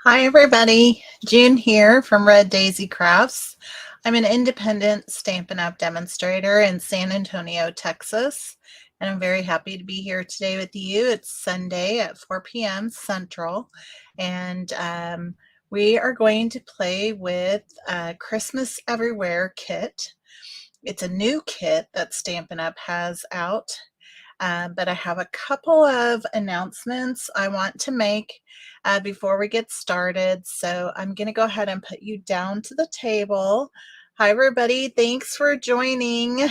Hi everybody, June here from Red Daisy Crafts. I'm an independent Stampin' Up demonstrator in San Antonio, Texas, and I'm very happy to be here today with you. It's Sunday at 4 p.m. Central, and we are going to play with Christmas Everywhere kit. It's a new kit that Stampin' Up has out. But I have a couple of announcements I want to make before we get started. So I'm going to go ahead and put you down to the table. Hi, everybody. Thanks for joining.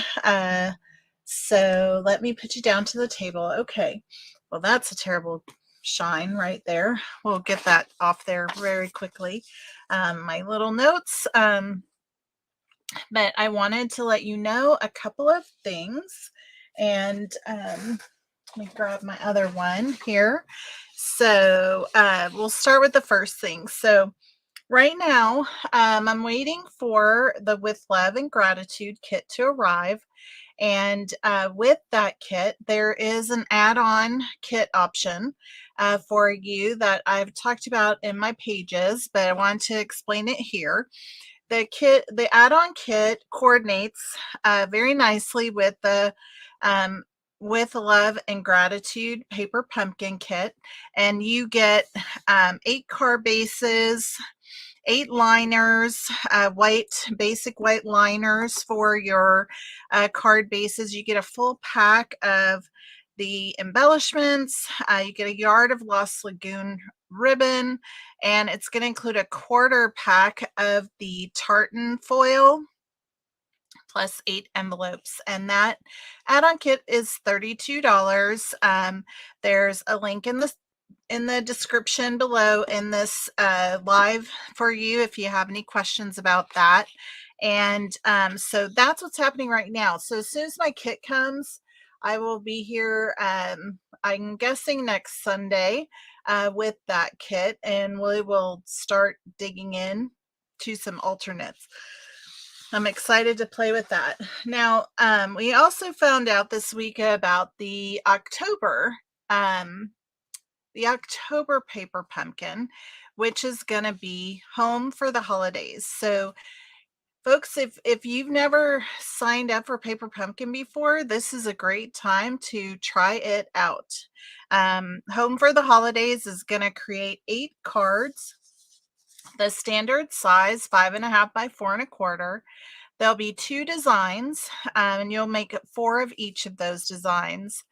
So let me put you down to the table. Okay. Well, that's a terrible shine right there. We'll get that off there very quickly. My little notes. But I wanted to let you know a couple of things. And let me grab my other one here. So we'll start with the first thing. So right now, I'm waiting for the With Love and Gratitude kit to arrive. And with that kit, there is an add-on kit option for you that I've talked about in my pages, but I want to explain it here. The add-on kit coordinates very nicely with the With Love and Gratitude paper pumpkin kit, and you get 8 card bases, 8 liners, basic white liners for your card bases. You get a full pack of the embellishments. You get a yard of Lost Lagoon ribbon, and it's going to include a quarter pack of the tartan foil plus 8 envelopes, and that add-on kit is $32. There's a link in the description below in this live for you if you have any questions about that. And so that's what's happening right now. So as soon as my kit comes, I will be here, I'm guessing next Sunday with that kit, and we will start digging in to some alternates. I'm excited to play with that. Now, we also found out this week about the October paper pumpkin, which is going to be home for the holidays. So folks, if you've never signed up for paper pumpkin before, this is a great time to try it out. Home for the holidays is going to create 8 cards, the standard size 5.5 by 4.25. There'll be 2 designs, and you'll make 4 of each of those designs.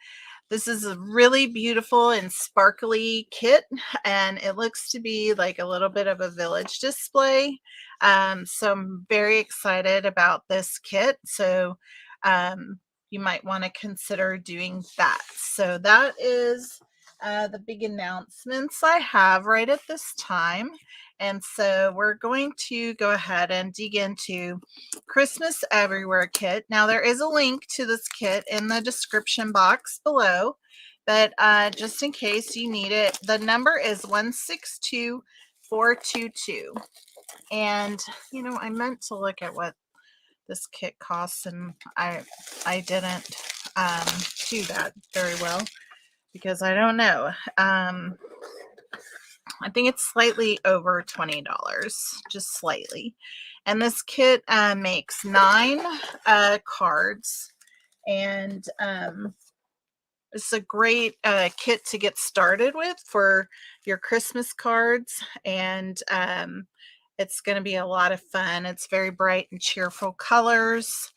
This is a really beautiful and sparkly kit, and it looks to be like a little bit of a village display. So I'm very excited about this kit. So you might want to consider doing that. So that is the big announcements I have right at this time. And so we're going to go ahead and dig into Christmas Everywhere kit. Now there is a link to this kit in the description box below, but just in case you need it, the number is 162422. And you know, I meant to look at what this kit costs, and I didn't do that very well because I don't know. I think it's slightly over $20, just slightly. And this kit makes 9 cards, and it's a great kit to get started with for your Christmas cards, and it's going to be a lot of fun. It's very bright and cheerful colors,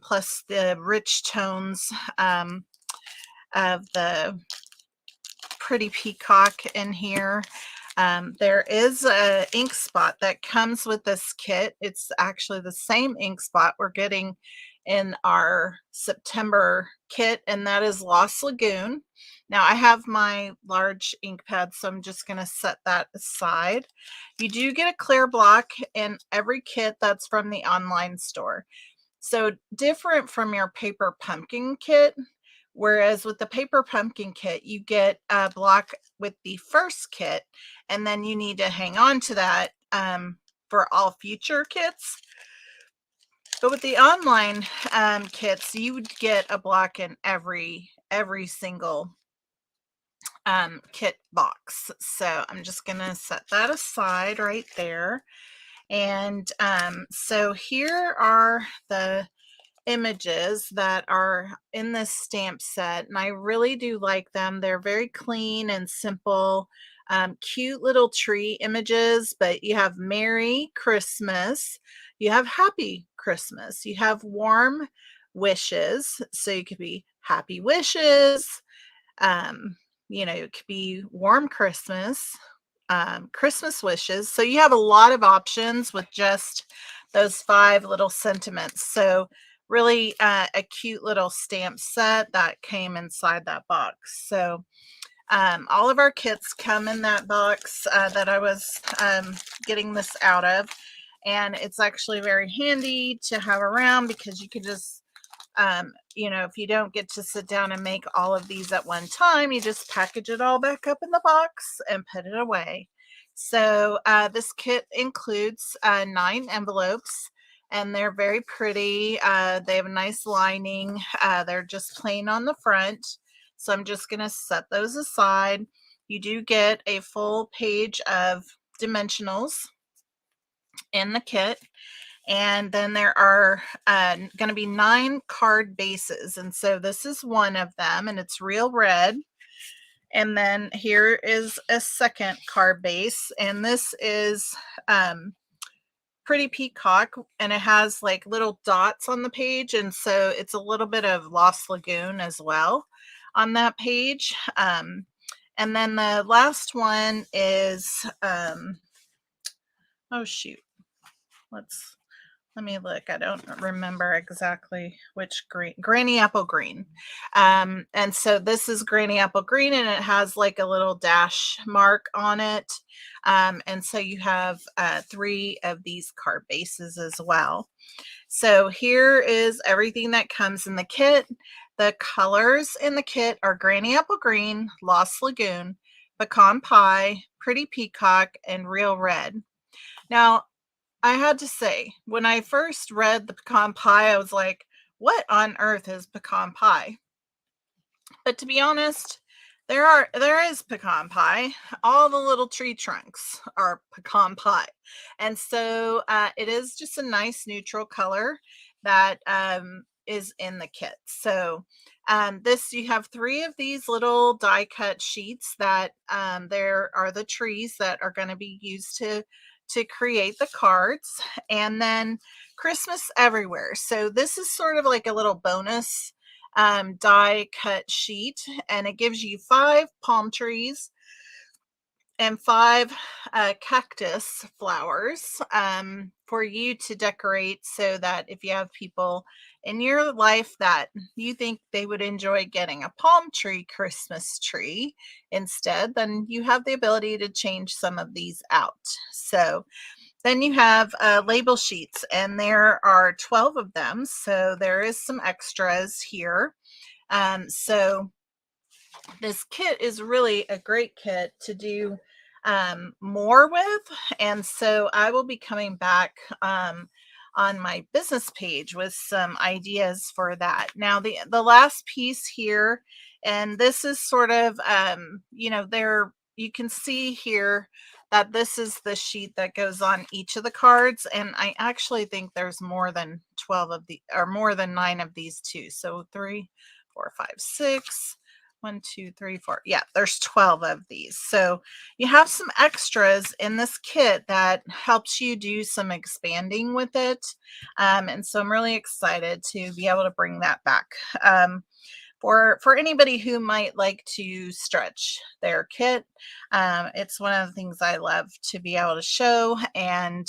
plus the rich tones of the pretty peacock in here. There is a ink spot that comes with this kit. It's actually the same ink spot we're getting in our September kit, and that is Lost Lagoon. Now I have my large ink pad, so I'm just going to set that aside. You do get a clear block in every kit that's from the online store. So different from your paper pumpkin kit, whereas with the paper pumpkin kit, you get a block with the first kit, and then you need to hang on to that for all future kits. But with the online kits, you would get a block in every single kit box. So I'm just going to set that aside right there. And so here are the images that are in this stamp set, and I really do like them. They're very clean and simple, cute little tree images, but you have Merry Christmas, you have Happy Christmas, you have warm wishes, so you could be happy wishes, um, it could be warm Christmas, Christmas wishes. So you have a lot of options with just those 5 little sentiments. So really a cute little stamp set that came inside that box. So all of our kits come in that box that I was getting this out of. And it's actually very handy to have around because you could just if you don't get to sit down and make all of these at one time, you just package it all back up in the box and put it away. So this kit includes 9 envelopes, and they're very pretty. They have a nice lining. They're just plain on the front. So I'm just going to set those aside. You do get a full page of dimensionals in the kit. And then there are going to be 9 card bases. And so this is one of them, and it's real red. And then here is a second card base, and this is Pretty Peacock, and it has like little dots on the page. And so it's a little bit of Lost Lagoon as well on that page. And then the last one is, oh shoot, let me look. I don't remember exactly which green. Granny Apple Green. And so this is Granny Apple Green, and it has like a little dash mark on it. And so you have 3 of these card bases as well. So here is everything that comes in the kit. The colors in the kit are Granny Apple Green, Lost Lagoon, Pecan Pie, Pretty Peacock, and Real Red. Now, I had to say, when I first read the pecan pie, I was like, what on earth is pecan pie? But to be honest, there is pecan pie. All the little tree trunks are pecan pie. And so it is just a nice neutral color that is in the kit. So you have 3 of these little die cut sheets that there are the trees that are going to be used to create the cards, and then Christmas Everywhere. So this is sort of like a little bonus die cut sheet, and it gives you 5 palm trees and 5 cactus flowers for you to decorate, so that if you have people in your life that you think they would enjoy getting a palm tree Christmas tree instead, then you have the ability to change some of these out. So then you have label sheets, and there are 12 of them. So there is some extras here. So this kit is really a great kit to do more with. And so I will be coming back on my business page with some ideas for that. Now, the last piece here, and this is sort of, there you can see here that this is the sheet that goes on each of the cards. And I actually think there's more than 12 of the, or more than 9 of these too. So 3, 4, 5, 6. 1, 2, 3, 4. Yeah, there's 12 of these. So you have some extras in this kit that helps you do some expanding with it. And so I'm really excited to be able to bring that back. For anybody who might like to stretch their kit, it's one of the things I love to be able to show. And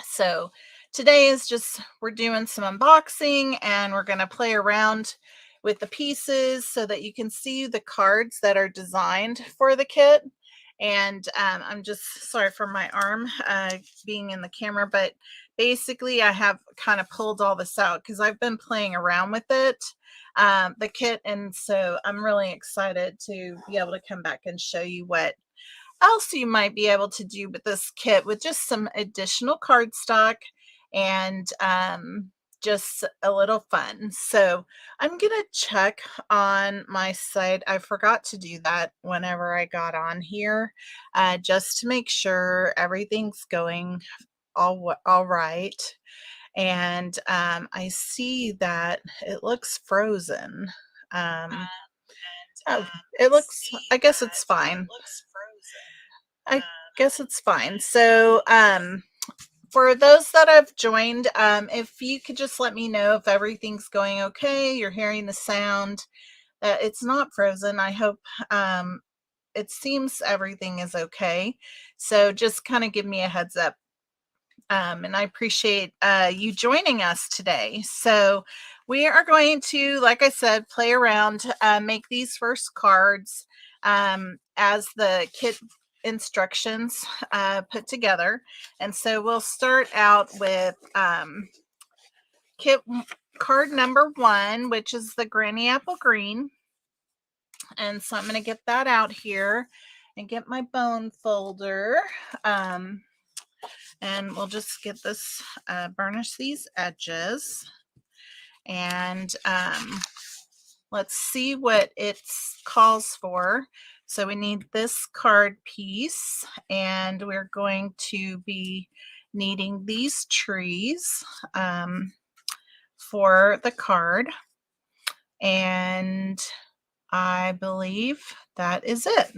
so today is just, we're doing some unboxing, and we're going to play around with the pieces so that you can see the cards that are designed for the kit. And I'm just sorry for my arm being in the camera, but basically I have kind of pulled all this out because I've been playing around with it, the kit. And so I'm really excited to be able to come back and show you what else you might be able to do with this kit with just some additional cardstock and just a little fun. So I'm gonna check on my site. I forgot to do that whenever I got on here, just to make sure everything's going all right. And I see that it looks frozen. Um, oh, it looks, I guess it's fine. I guess it's fine. So, for those that have joined, if you could just let me know if everything's going okay, you're hearing the sound, that it's not frozen. I hope it seems everything is okay. So just kind of give me a heads up. And I appreciate you joining us today. So we are going to, like I said, play around, make these first cards as the kit instructions put together. And so we'll start out with card number 1, which is the Granny Apple Green. And so I'm going to get that out here and get my bone folder. And we'll just get this, burnish these edges. And let's see what it calls for. So we need this card piece, and we're going to be needing these trees for the card. And I believe that is it.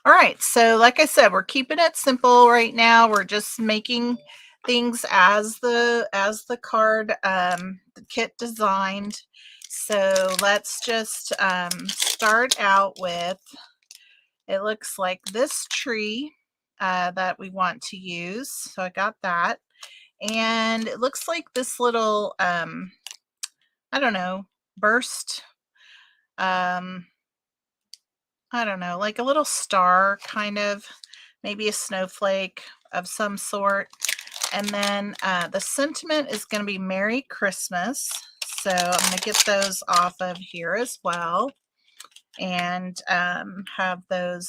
All right, so like I said, we're keeping it simple right now. We're just making things as the card the kit designed. So let's just start out with, it looks like this tree that we want to use. So I got that. And it looks like this little, I don't know, burst, I don't know, like a little star, kind of, maybe a snowflake of some sort. And then the sentiment is going to be Merry Christmas. So I'm going to get those off of here as well and have those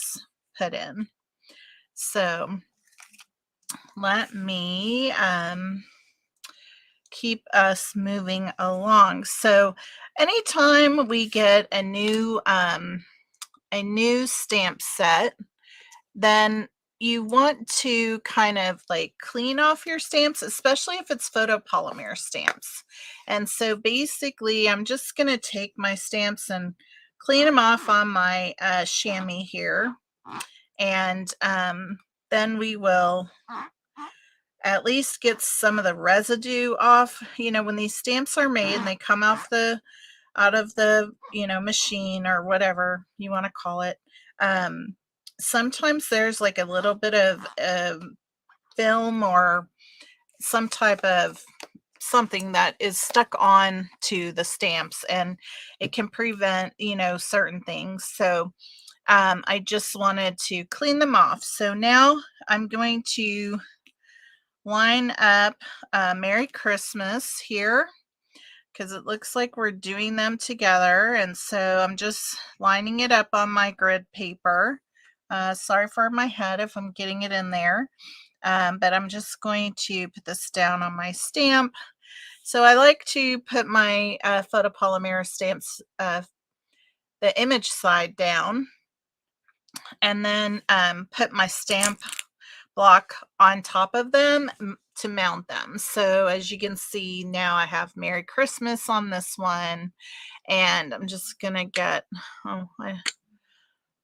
put in. So let me keep us moving along. So anytime we get a new stamp set, then you want to kind of like clean off your stamps, especially if it's photopolymer stamps. And so basically I'm just going to take my stamps and clean them off on my chamois here. And then we will at least get some of the residue off. You know, when these stamps are made and they come off out of the, you know, machine or whatever you want to call it, sometimes there's like a little bit of film or some type of something that is stuck on to the stamps, and it can prevent, you know, certain things. So I just wanted to clean them off. So now I'm going to line up Merry Christmas here, because it looks like we're doing them together. And so I'm just lining it up on my grid paper. Sorry for my head if I'm getting it in there, but I'm just going to put this down on my stamp. So I like to put my photopolymer stamps, the image side down, and then put my stamp block on top of them to mount them. So as you can see, now I have Merry Christmas on this one, and I'm just gonna get, oh, I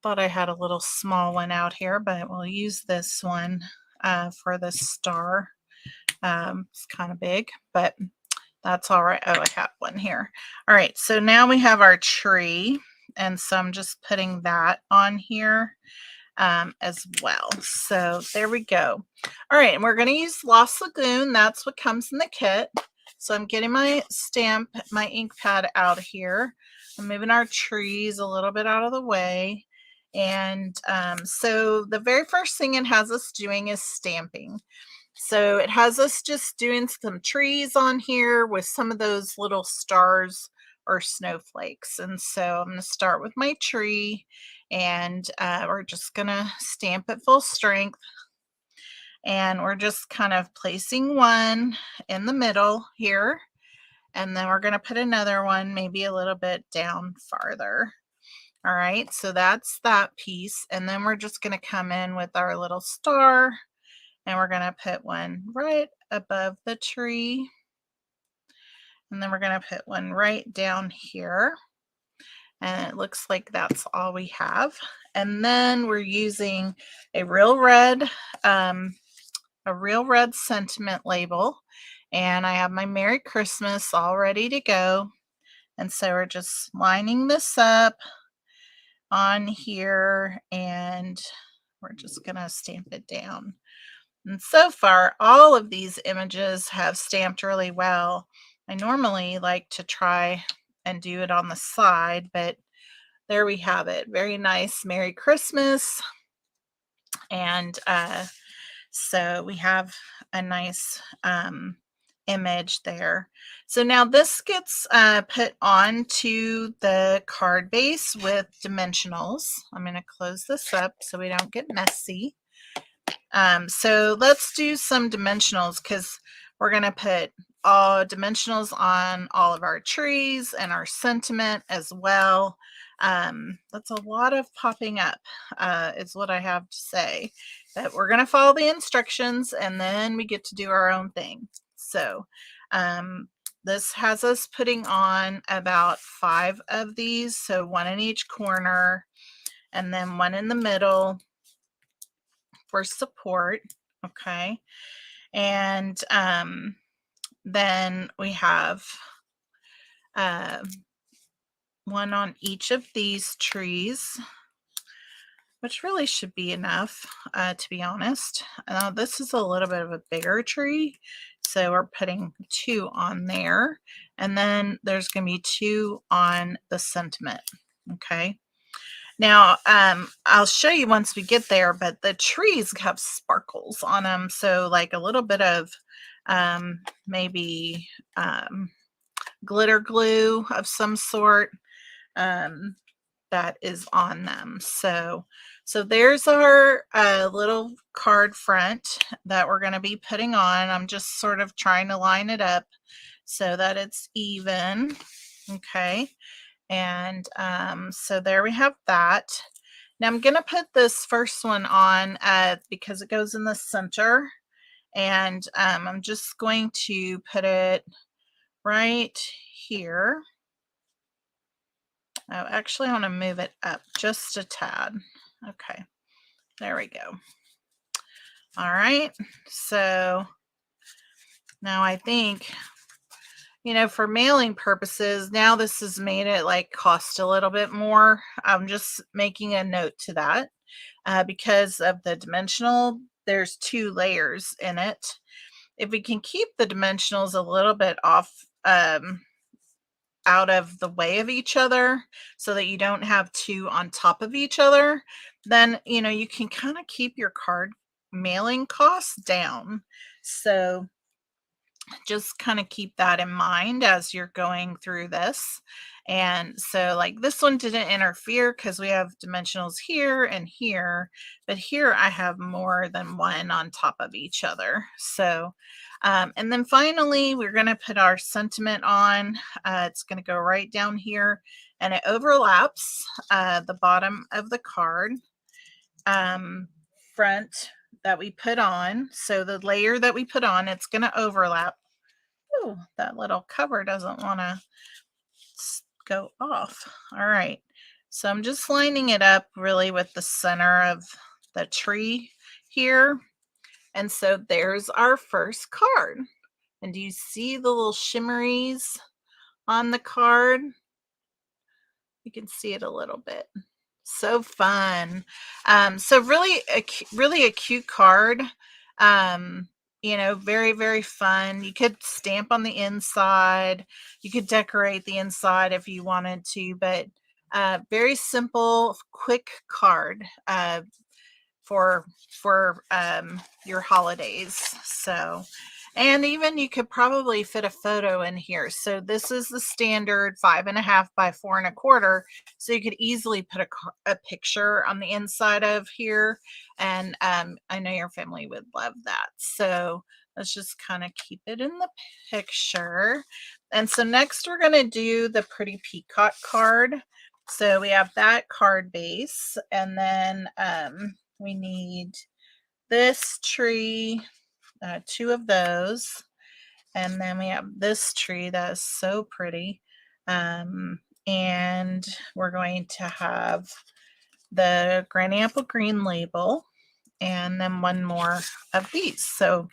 thought I had a little small one out here, but we'll use this one for the star. It's kind of big, but that's all right. Oh, I have one here. All right, so now we have our tree, and so I'm just putting that on here as well. So there we go. All right, and we're going to use Lost Lagoon. That's what comes in the kit. So I'm getting my stamp, my ink pad out here. I'm moving our trees a little bit out of the way. And so the very first thing it has us doing is stamping. So it has us just doing some trees on here with some of those little stars or snowflakes. And so I'm going to start with my tree, and we're just going to stamp at full strength. And we're just kind of placing one in the middle here. and then we're going to put another one maybe a little bit down farther. All right, so that's that piece. And then we're just going to come in with our little star, and we're going to put one right above the tree. And then we're going to put one right down here. And it looks like that's all we have. And then we're using a real red sentiment label. And I have my Merry Christmas all ready to go. And so we're just lining this up on here, and we're just going to stamp it down. And so far, all of these images have stamped really well. I normally like to try and do it on the side, but there we have it. Very nice Merry Christmas. And so we have a nice image there. So now this gets put onto the card base with dimensionals. I'm going to close this up so we don't get messy. So let's do some dimensionals, because we're going to put all dimensionals on all of our trees and our sentiment as well. That's a lot of popping up, is what I have to say. But we're going to follow the instructions, and then we get to do our own thing. So this has us putting on about 5 of these, so 1 in each corner, and then 1 in the middle for support. Okay, and then we have 1 on each of these trees, which really should be enough, to be honest. This is a little bit of a bigger tree, so we're putting 2 on there, and then there's going to be 2 on the sentiment. Okay. Now, I'll show you once we get there, but the trees have sparkles on them, so like a little bit of maybe glitter glue of some sort that is on them. So there's our little card front that we're going to be putting on. I'm just sort of trying to line it up so that it's even. Okay. And so there we have that. Now I'm going to put this first one on because it goes in the center. And I'm just going to put it right here. Oh, actually, I want to move it up just a tad. Okay, there we go. All right, so now I think, for mailing purposes, now this has made it like cost a little bit more. I'm just making a note to that because of the dimensional. There's 2 layers in it. If we can keep the dimensionals a little bit off, out of the way of each other, so that you don't have 2 on top of each other, then you can kind of keep your card mailing costs down. So just kind of keep that in mind as you're going through this. And so like this one didn't interfere because we have dimensionals here and here, but here I have more than 1 on top of each other. So and then finally we're going to put our sentiment on. It's going to go right down here, and it overlaps the bottom of the card front that we put on. So the layer that we put on, it's going to overlap. Oh, that little cover doesn't want to go off. All right, so I'm just lining it up really with the center of the tree here. And so there's our first card. And do you see the little shimmeries on the card? You can see it a little bit. So fun. So really a cute card. Very, very fun. You could stamp on the inside. You could decorate the inside if you wanted to, but very simple, quick card for your holidays. So, and even you could probably fit a photo in here. So this is the standard 5.5 by 4.25. So you could easily put a picture on the inside of here. And I know your family would love that. So let's just kind of keep it in the picture. And so next we're going to do the pretty peacock card. So we have that card base, and then we need this tree, 2 of those, and then we have this tree that is so pretty. And we're going to have the Granny Apple Green label, and then 1 more of these. So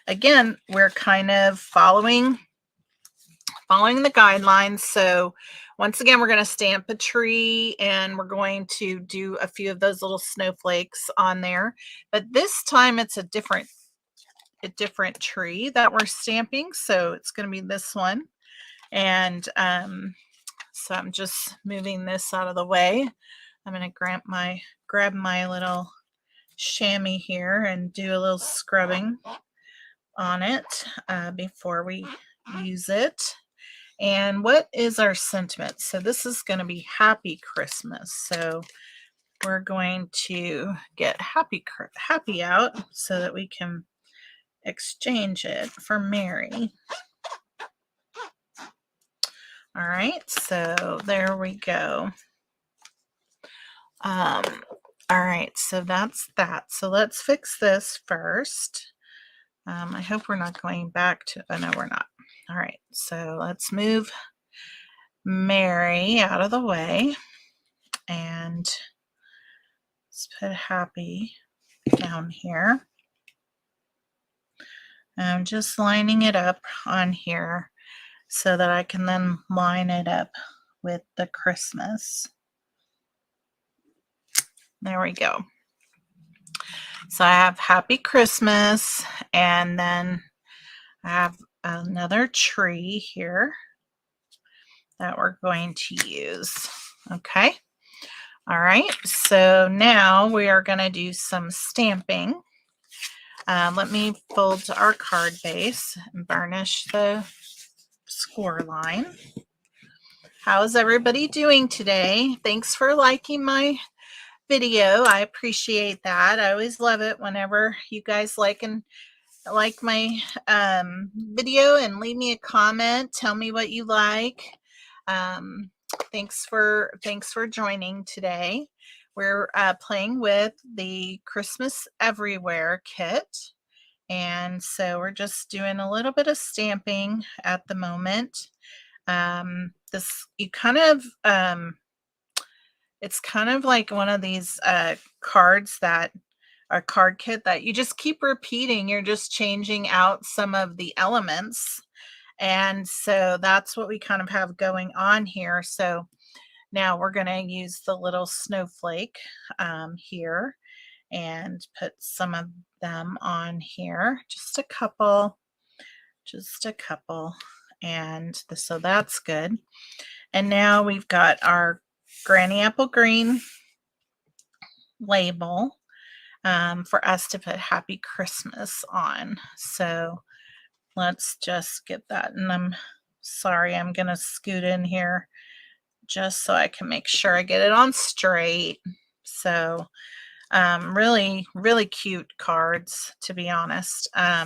again, we're kind of following the guidelines. So once again, we're going to stamp a tree, and we're going to do a few of those little snowflakes on there. But this time it's a different tree that we're stamping. So it's going to be this one. And so I'm just moving this out of the way. I'm going to grab my little chamois here and do a little scrubbing on it before we use it. And what is our sentiment? So this is going to be Happy Christmas. So we're going to get happy out so that we can exchange it for Merry. All right, so there we go. All right, so that's that. So let's fix this first. I hope we're not going back to, oh no, we're not. All right, so let's move Merry out of the way, and let's put Happy down here. I'm just lining it up on here so that I can then line it up with the Christmas. There we go. So I have Happy Christmas, and then I have another tree here that we're going to use. Okay. All right. So now we are going to do some stamping. Let me fold our card base and burnish the score line. How is everybody doing today? Thanks for liking my video. I appreciate that. I always love it whenever you guys like my video and leave me a comment. Tell me what you like. Thanks for joining today. We're playing with the Christmas Everywhere kit, and so we're just doing a little bit of stamping at the moment. It's kind of like one of these cards that are card kit that you just keep repeating. You're just changing out some of the elements. And so that's what we kind of have going on here. So now we're going to use the little snowflake here and put some of them on here. Just a couple. And so that's good. And now we've got our Granny Apple Green label for us to put Happy Christmas on. So let's just get that. And I'm sorry, I'm going to scoot in here just so I can make sure I get it on straight. So really, really cute cards, to be honest. All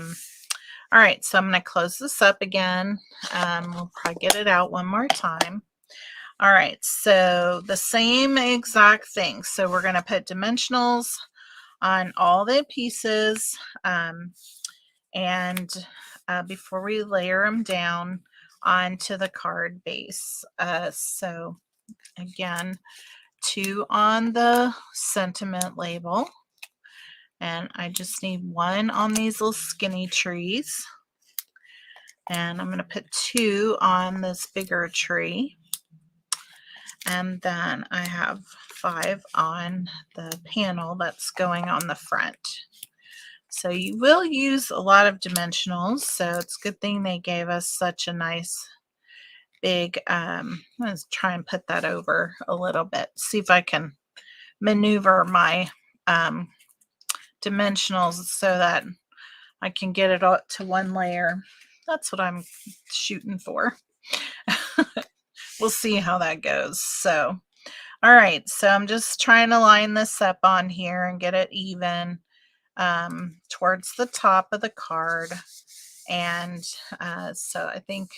right, so I'm going to close this up again. We'll probably get it out one more time. All right, so the same exact thing. So we're going to put dimensionals on all the pieces, and before we layer them down onto the card base. So again, 2 on the sentiment label, and I just need 1 on these little skinny trees, and I'm going to put 2 on this bigger tree. And then I have 5 on the panel that's going on the front. So you will use a lot of dimensionals. So it's a good thing they gave us such a nice big, let's try and put that over a little bit. See if I can maneuver my dimensionals so that I can get it all to 1 layer. That's what I'm shooting for. We'll see how that goes. So, all right, so I'm just trying to line this up on here and get it even. towards the top of the card. And so I think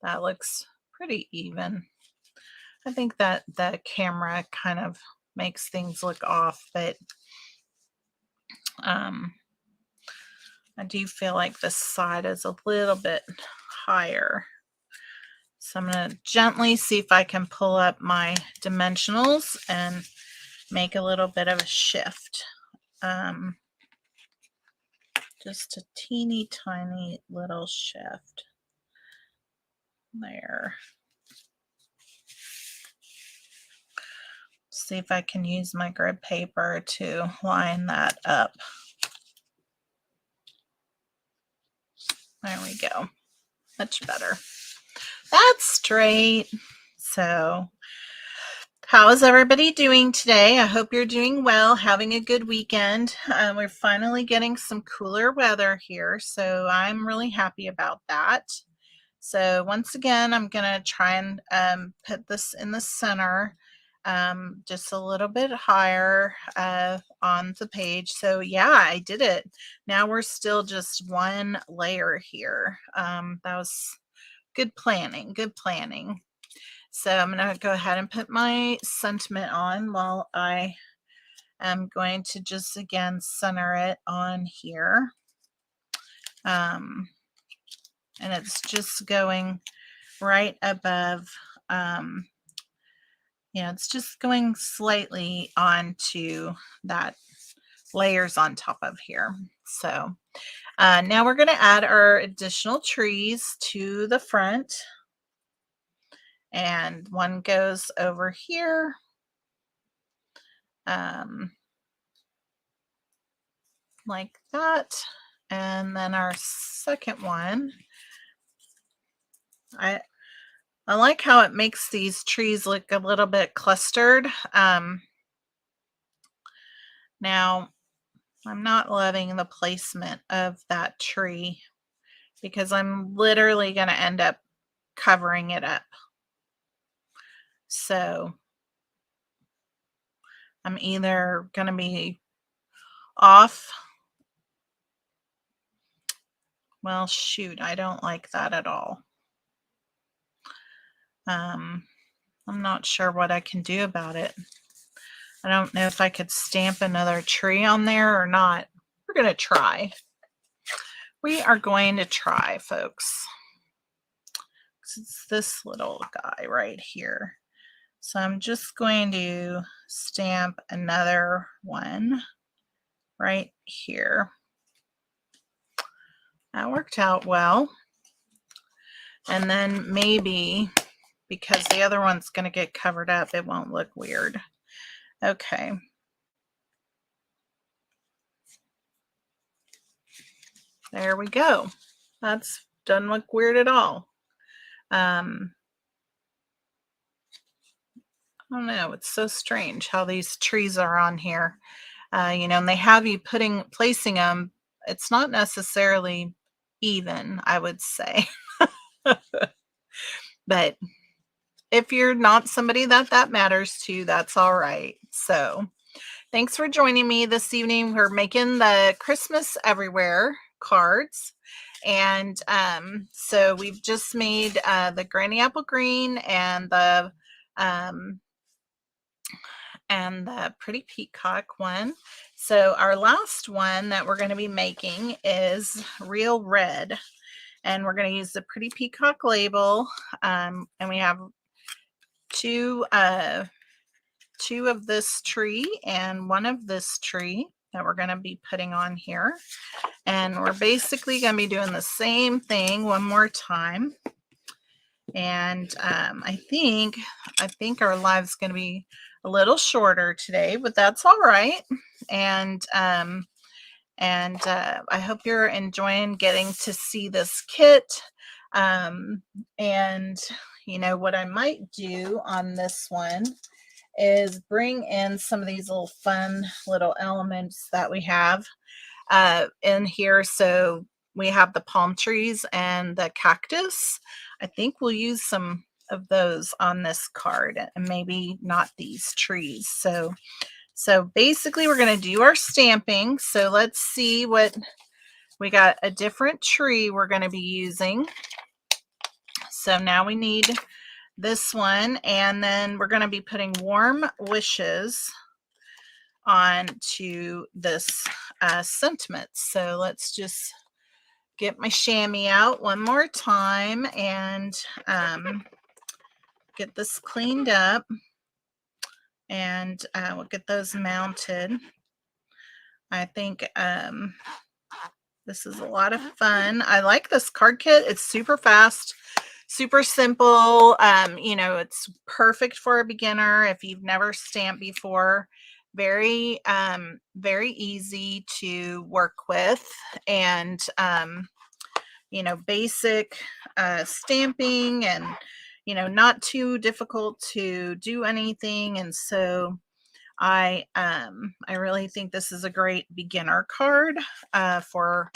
that looks pretty even. I think that the camera kind of makes things look off, but I do feel like this side is a little bit higher. So I'm going to gently see if I can pull up my dimensionals and make a little bit of a shift. Just a teeny tiny little shift there. See if I can use my grid paper to line that up. There we go. Much better. That's straight. So how is everybody doing today? I hope you're doing well, having a good weekend. We're finally getting some cooler weather here, so I'm really happy about that. So once again, I'm going to try and put this in the center, just a little bit higher on the page. So yeah, I did it. Now we're still just one layer here. That was good planning, good planning. So I'm going to go ahead and put my sentiment on while I am going to just again center it on here. And it's just going right above, it's just going slightly onto that layers on top of here. So now we're going to add our additional trees to the front. And one goes over here. Like that. And then our second one, I like how it makes these trees look a little bit clustered. Now, I'm not loving the placement of that tree because I'm literally going to end up covering it up. So I'm either going to be off. Well, shoot, I don't like that at all. I'm not sure what I can do about it. I don't know if I could stamp another tree on there or not. We're going to try. We are going to try, folks. It's this little guy right here. So I'm just going to stamp another one right here. That worked out well. And then maybe because the other one's going to get covered up, it won't look weird. Okay. There we go. That's doesn't look weird at all. I don't know. It's so strange how these trees are on here. And they have you placing them. It's not necessarily even, I would say. But if you're not somebody that matters to, that's all right. So thanks for joining me this evening. We're making the Christmas Everywhere cards. And so we've just made the Granny Apple Green and the Pretty Peacock one. So our last one that we're going to be making is Real Red. And we're going to use the Pretty Peacock label. And we have two of this tree and one of this tree that we're going to be putting on here. And we're basically going to be doing the same thing one more time. And I think our live's going to be a little shorter today, but that's all right. And I hope you're enjoying getting to see this kit. And what I might do on this one is bring in some of these little fun little elements that we have in here. So we have the palm trees and the cactus. I think we'll use some of those on this card and maybe not these trees. So So basically we're going to do our stamping. So let's see what we got. A different tree we're going to be using. So now we need this one, and then we're going to be putting Warm Wishes onto this sentiment. So let's just get my chamois out one more time and get this cleaned up, and we'll get those mounted. I think this is a lot of fun. I like this card kit. It's super fast, super simple. You know, it's perfect for a beginner if you've never stamped before. Very, very easy to work with, and you know, basic stamping, and you know, not too difficult to do anything. And so I really think this is a great beginner card for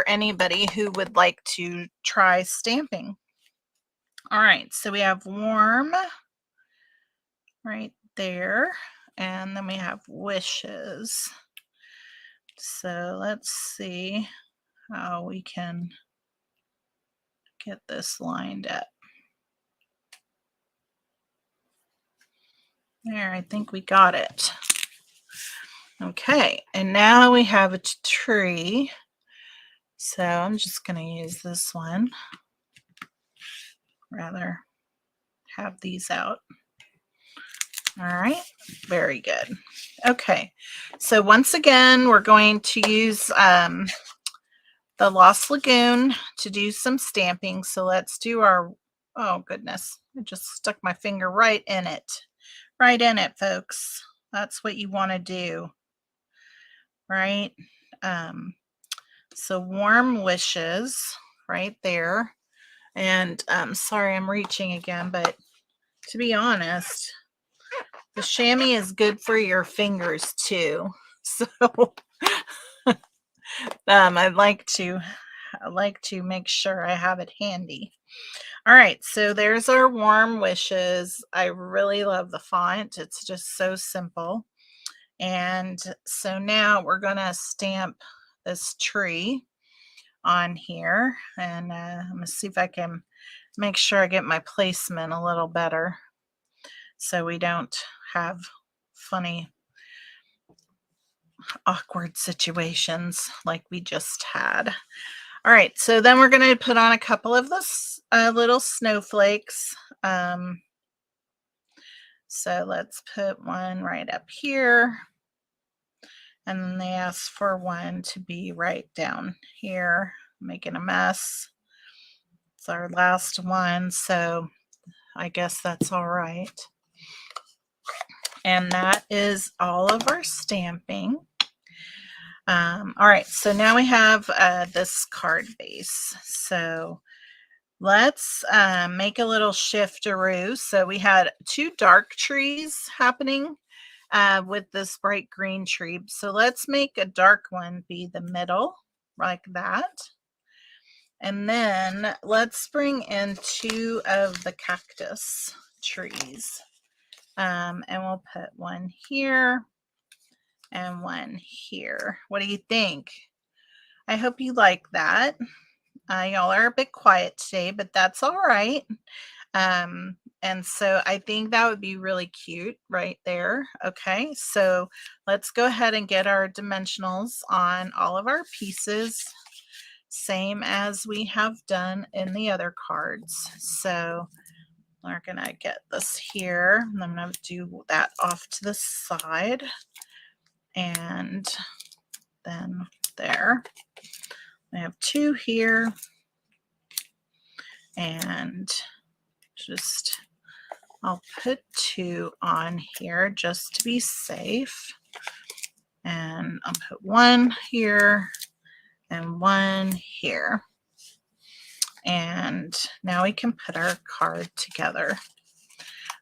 anybody who would like to try stamping. All right, so we have Warm right there, and then we have Wishes. So let's see how we can get this lined up. There, I think we got it. Okay, and now we have a tree. So I'm just going to use this one. Rather have these out. All right, very good. Okay, so once again, we're going to use the Lost Lagoon to do some stamping. So let's do our, oh goodness, I just stuck my finger right in it. Right in it, folks. That's what you want to do, right? So Warm Wishes right there. And sorry, I'm reaching again, but to be honest, the chamois is good for your fingers too. So I like to make sure I have it handy. All right, so there's our Warm Wishes. I really love the font. It's just so simple. And so now we're going to stamp this tree on here, and I'm going to see if I can make sure I get my placement a little better so we don't have funny, awkward situations like we just had. All right, so then we're going to put on a couple of this little snowflakes. So let's put one right up here. And then they ask for one to be right down here, making a mess. It's our last one, so I guess that's all right. And that is all of our stamping. All right, so now we have this card base. So let's make a little shiftaroo. So we had two dark trees happening with this bright green tree. So let's make a dark one be the middle, like that. And then let's bring in two of the cactus trees. And we'll put one here and one here. What do you think? I hope you like that. Y'all are a bit quiet today, but that's all right. And so I think that would be really cute right there. Okay, so let's go ahead and get our dimensionals on all of our pieces, same as we have done in the other cards. So we're gonna get this here, and I'm gonna do that off to the side, and then there. I have two here, and just I'll put two on here just to be safe, and I'll put one here and one here. And now we can put our card together.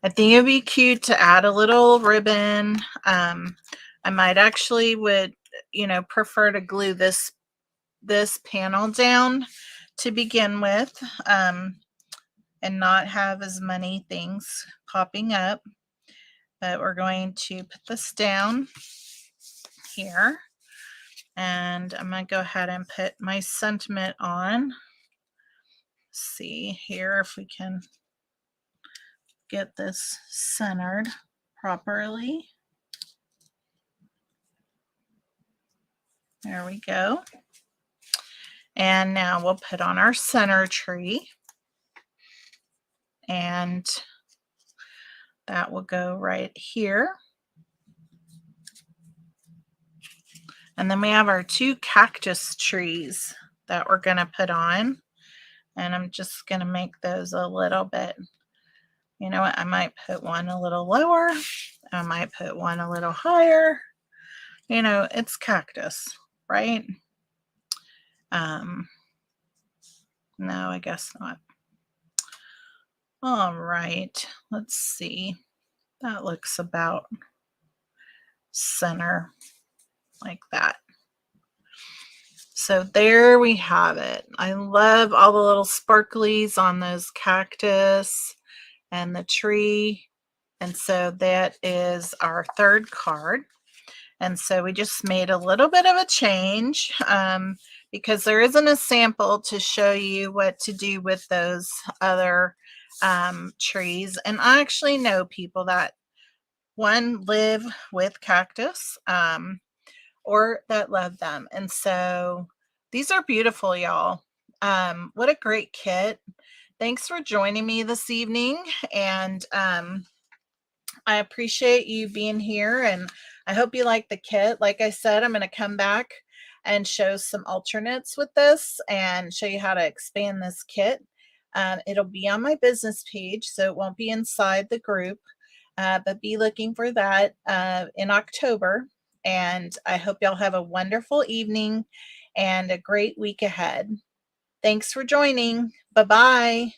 I think it'd be cute to add a little ribbon. I might actually would, you know, prefer to glue this panel down to begin with, and not have as many things popping up. but we're going to put this down here, and I'm going to go ahead and put my sentiment on. See here if we can get this centered properly. There we go. And now we'll put on our center tree, and that will go right here. And then we have our 2 cactus trees that we're going to put on. And I'm just going to make those a little bit, you know what, I might put one a little lower. I might put one a little higher. You know, it's cactus, right? No, I guess not. All right, let's see. That looks about center like that. So there we have it. I love all the little sparklies on those cactus and the tree. And so that is our 3rd card. And so we just made a little bit of a change because there isn't a sample to show you what to do with those other trees. And I actually know people that live with cactus or that love them. And so these are beautiful, y'all. What a great kit. Thanks for joining me this evening. And I appreciate you being here, and I hope you like the kit. Like I said, I'm going to come back and show some alternates with this and show you how to expand this kit. It'll be on my business page, so it won't be inside the group, but be looking for that in October. And I hope y'all have a wonderful evening and a great week ahead. Thanks for joining. Bye-bye.